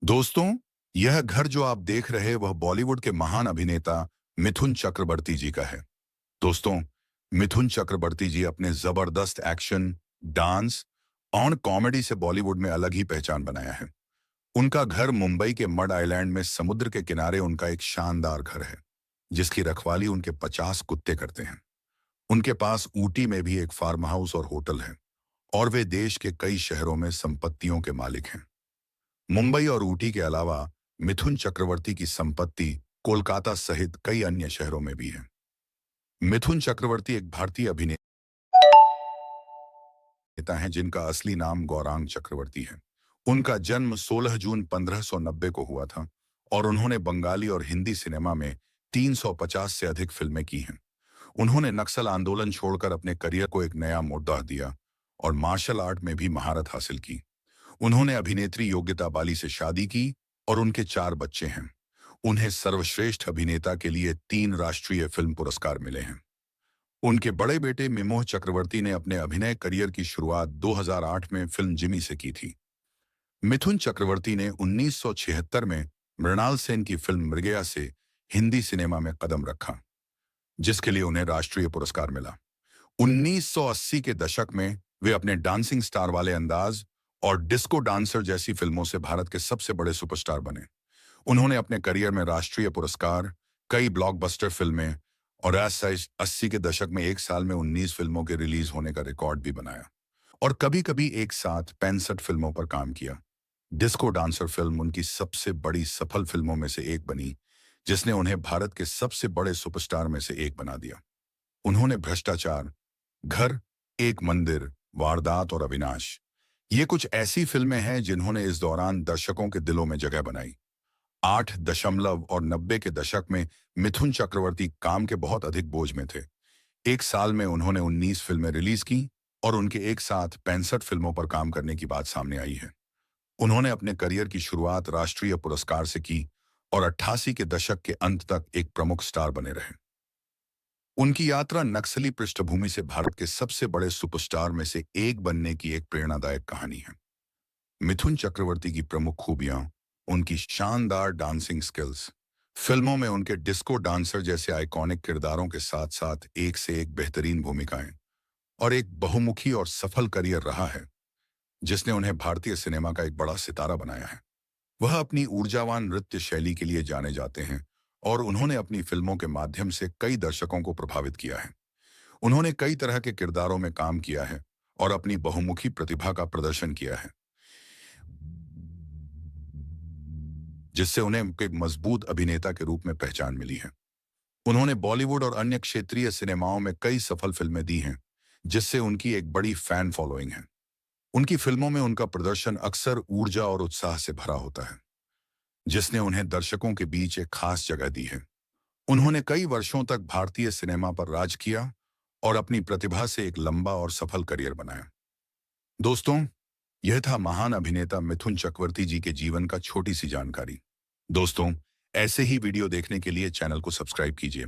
दोस्तों, यह घर जो आप देख रहे हैं वह बॉलीवुड के महान अभिनेता मिथुन चक्रवर्ती जी का है। दोस्तों, मिथुन चक्रवर्ती जी अपने जबरदस्त एक्शन, डांस और कॉमेडी से बॉलीवुड में अलग ही पहचान बनाया है। उनका घर मुंबई के मड आइलैंड में समुद्र के किनारे उनका एक शानदार घर है, जिसकी रखवाली उनके 50 कुत्ते करते हैं। उनके पास ऊटी में भी एक फार्म हाउस और होटल है और वे देश के कई शहरों में संपत्तियों के मालिक हैं। मुंबई और ऊटी के अलावा मिथुन चक्रवर्ती की संपत्ति कोलकाता सहित कई अन्य शहरों में भी है। मिथुन चक्रवर्ती एक भारतीय अभिनेता हैं जिनका असली नाम गौरांग चक्रवर्ती है। उनका जन्म 16 जून 1590 को हुआ था और उन्होंने बंगाली और हिंदी सिनेमा में 350 से अधिक फिल्में की हैं। उन्होंने नक्सल आंदोलन छोड़कर अपने करियर को एक नया मोड़ दिया और मार्शल आर्ट में भी महारत हासिल की। उन्होंने अभिनेत्री योग्यता बाली से शादी की और उनके 4 बच्चे हैं। उन्हें सर्वश्रेष्ठ अभिनेता के लिए 3 राष्ट्रीय फिल्म पुरस्कार मिले हैं। उनके बड़े बेटे मिमोह चक्रवर्ती ने अपने अभिनय करियर की शुरुआत 2008 में फिल्म जिमी से की थी। मिथुन चक्रवर्ती ने 1976 में मृणाल सेन की फिल्म मृगया से हिंदी सिनेमा में कदम रखा, जिसके लिए उन्हें राष्ट्रीय पुरस्कार मिला। 1980 के दशक में वे अपने डांसिंग स्टार वाले अंदाज और डिस्को डांसर जैसी फिल्मों से भारत के सबसे बड़े सुपरस्टार बने। उन्होंने अपने करियर में राष्ट्रीय पुरस्कार, कई ब्लॉकबस्टर फिल्में और ऐसा 80 के दशक में एक साल में 19 फिल्मों के रिलीज होने का रिकॉर्ड भी बनाया और कभी-कभी एक साथ 65 फिल्मों पर काम किया। डिस्को डांसर फिल्म उनकी सबसे बड़ी सफल फिल्मों में से एक बनी, जिसने उन्हें भारत के सबसे बड़े सुपरस्टार में से एक बना दिया। उन्होंने भ्रष्टाचार, घर, एक मंदिर, वारदात और अविनाश, ये कुछ ऐसी फिल्में हैं जिन्होंने इस दौरान दर्शकों के दिलों में जगह बनाई। 8 दशमलव और 90 के दशक में मिथुन चक्रवर्ती काम के बहुत अधिक बोझ में थे। एक साल में उन्होंने 19 फिल्में रिलीज की और उनके एक साथ 65 फिल्मों पर काम करने की बात सामने आई है। उन्होंने अपने करियर की शुरुआत राष्ट्रीय पुरस्कार से की और 88 के दशक के अंत तक एक प्रमुख स्टार बने रहे। उनकी यात्रा नक्सली पृष्ठभूमि से भारत के सबसे बड़े सुपरस्टार में से एक बनने की एक प्रेरणादायक कहानी है। मिथुन चक्रवर्ती की प्रमुख खूबियां उनकी शानदार डांसिंग स्किल्स, फिल्मों में उनके डिस्को डांसर जैसे आइकॉनिक किरदारों के साथ साथ एक से एक बेहतरीन भूमिकाएं और एक बहुमुखी और सफल करियर रहा है, जिसने उन्हें भारतीय सिनेमा का एक बड़ा सितारा बनाया है। वह अपनी ऊर्जावान नृत्य शैली के लिए जाने जाते हैं और उन्होंने अपनी फिल्मों के माध्यम से कई दर्शकों को प्रभावित किया है। उन्होंने कई तरह के किरदारों में काम किया है और अपनी बहुमुखी प्रतिभा का प्रदर्शन किया है, जिससे उन्हें एक मजबूत अभिनेता के रूप में पहचान मिली है। उन्होंने बॉलीवुड और अन्य क्षेत्रीय सिनेमाओं में कई सफल फिल्में दी हैं, जिससे उनकी एक बड़ी फैन फॉलोइंग है। उनकी फिल्मों में उनका प्रदर्शन अक्सर ऊर्जा और उत्साह से भरा होता है, जिसने उन्हें दर्शकों के बीच एक खास जगह दी है। उन्होंने कई वर्षों तक भारतीय सिनेमा पर राज किया और अपनी प्रतिभा से एक लंबा और सफल करियर बनाया। दोस्तों, यह था महान अभिनेता मिथुन चक्रवर्ती जी के जीवन का छोटी सी जानकारी। दोस्तों, ऐसे ही वीडियो देखने के लिए चैनल को सब्सक्राइब कीजिए।